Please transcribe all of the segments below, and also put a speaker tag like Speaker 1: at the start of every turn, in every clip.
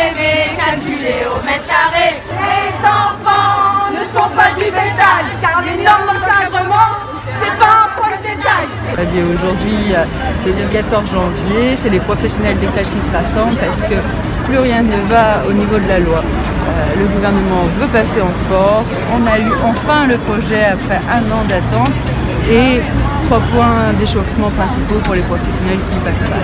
Speaker 1: bébés calculés au mètre carré. Les enfants ne sont pas du bétail, car les normes d'encadrement, c'est pas un point de détail.
Speaker 2: Aujourd'hui, c'est le 14 janvier, c'est les professionnels des crèches qui se rassemblent parce que plus rien ne va au niveau de la loi. Le gouvernement veut passer en force, on a eu enfin le projet après un an d'attente et 3 points d'échauffement principaux pour les professionnels qui passent par.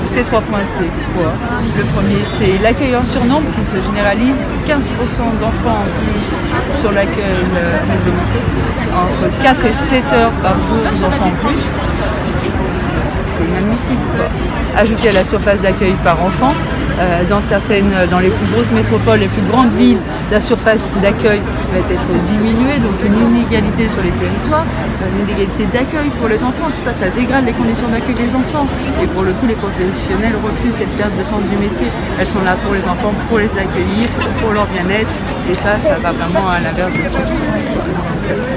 Speaker 2: Ces 3 points, c'est quoi? Le premier, c'est l'accueil en surnombre qui se généralise, 15% d'enfants en plus sur l'accueil réglementé, entre 4 et 7 heures par jour d'enfants en plus. C'est inadmissible, quoi. Ajouter à la surface d'accueil par enfant, dans les plus grosses métropoles, les plus grandes villes, la surface d'accueil va être diminuée, donc une inégalité sur les territoires, une inégalité d'accueil pour les enfants, tout ça, ça dégrade les conditions d'accueil des enfants. Et pour le coup, les professionnels refusent cette perte de sens du métier. Elles sont là pour les enfants, pour les accueillir, pour leur bien-être, et ça va vraiment à l'inverse de ce qu'ils sont.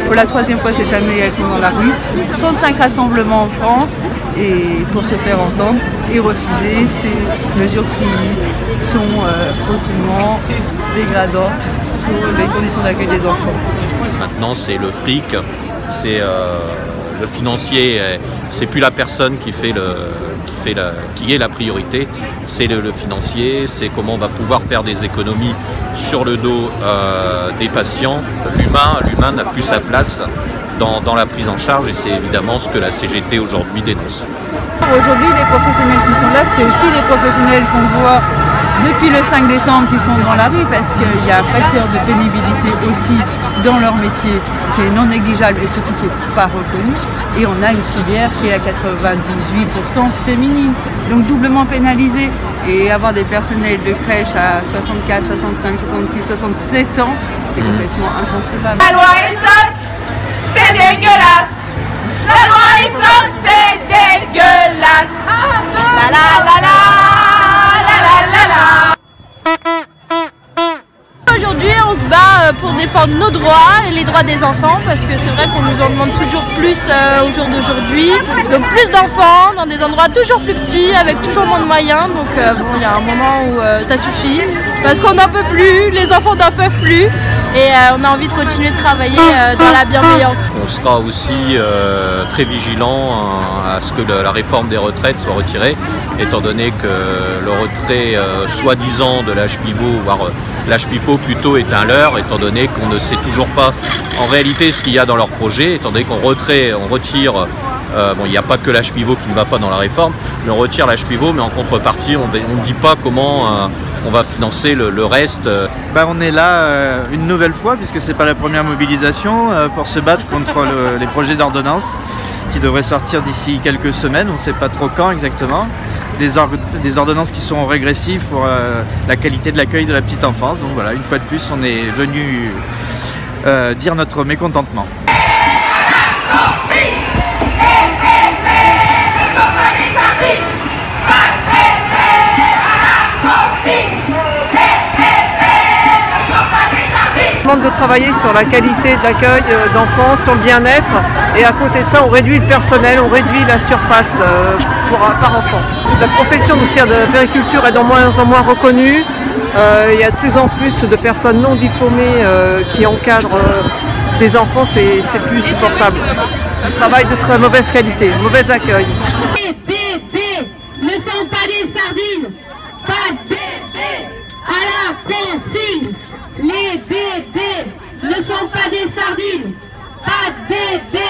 Speaker 2: Pour la 3e fois cette année, elles sont dans la rue, 35 rassemblements en France, et pour se faire entendre et refuser ces mesures qui sont hautement dégradantes pour les conditions d'accueil des enfants.
Speaker 3: Maintenant, c'est le fric, c'est le financier, c'est plus la personne qui est la priorité, c'est le financier, c'est comment on va pouvoir faire des économies sur le dos des patients. L'humain n'a plus sa place dans la prise en charge et c'est évidemment ce que la CGT aujourd'hui dénonce.
Speaker 2: Aujourd'hui, les professionnels qui sont là, c'est aussi les professionnels qu'on voit depuis le 5 décembre qui sont dans la rue parce qu'il y a un facteur de pénibilité aussi dans leur métier qui est non négligeable et surtout qui n'est pas reconnu. Et on a une filière qui est à 98% féminine, donc doublement pénalisée. Et avoir des personnels de crèche à 64, 65, 66, 67 ans, c'est complètement inconcevable.
Speaker 1: La loi est sotte, c'est dégueulasse. La loi est sotte, c'est dégueulasse. La la la la.
Speaker 4: Aujourd'hui, on se bat pour défendre nos droits et les droits des enfants parce que c'est vrai qu'on nous en demande toujours plus au jour d'aujourd'hui. Donc plus d'enfants dans des endroits toujours plus petits avec toujours moins de moyens. Donc bon, il y a un moment où ça suffit parce qu'on n'en peut plus, les enfants n'en peuvent plus et on a envie de continuer de travailler dans la bienveillance.
Speaker 3: On sera aussi très vigilant à ce que la réforme des retraites soit retirée, étant donné que le retrait soi-disant de l'âge pivot, voire l'âge pivot plutôt est un leurre, étant donné qu'on ne sait toujours pas en réalité ce qu'il y a dans leur projet, étant donné qu'on retire, bon, il n'y a pas que l'âge pivot qui ne va pas dans la réforme, mais on retire l'âge pivot, mais en contrepartie, on ne dit pas comment on va financer le reste.
Speaker 5: On est là une nouvelle fois, puisque c'est pas la première mobilisation, pour se battre contre les projets d'ordonnance qui devraient sortir d'ici quelques semaines, on ne sait pas trop quand exactement. Des ordonnances qui sont régressives pour la qualité de l'accueil de la petite enfance. Donc voilà, une fois de plus, on est venu dire notre mécontentement.
Speaker 6: On demande de travailler sur la qualité d'accueil d'enfants, sur le bien-être et à côté de ça on réduit le personnel, on réduit la surface par enfant. La profession d'oussière de périculture est de moins en moins reconnue, il y a de plus en plus de personnes non diplômées qui encadrent des enfants, c'est plus supportable. Un travail de très mauvaise qualité, mauvais accueil.
Speaker 1: Les bébés ne sont pas des sardines, pas de bébés à la consigne. Les bébés ne sont pas des sardines, pas de bébés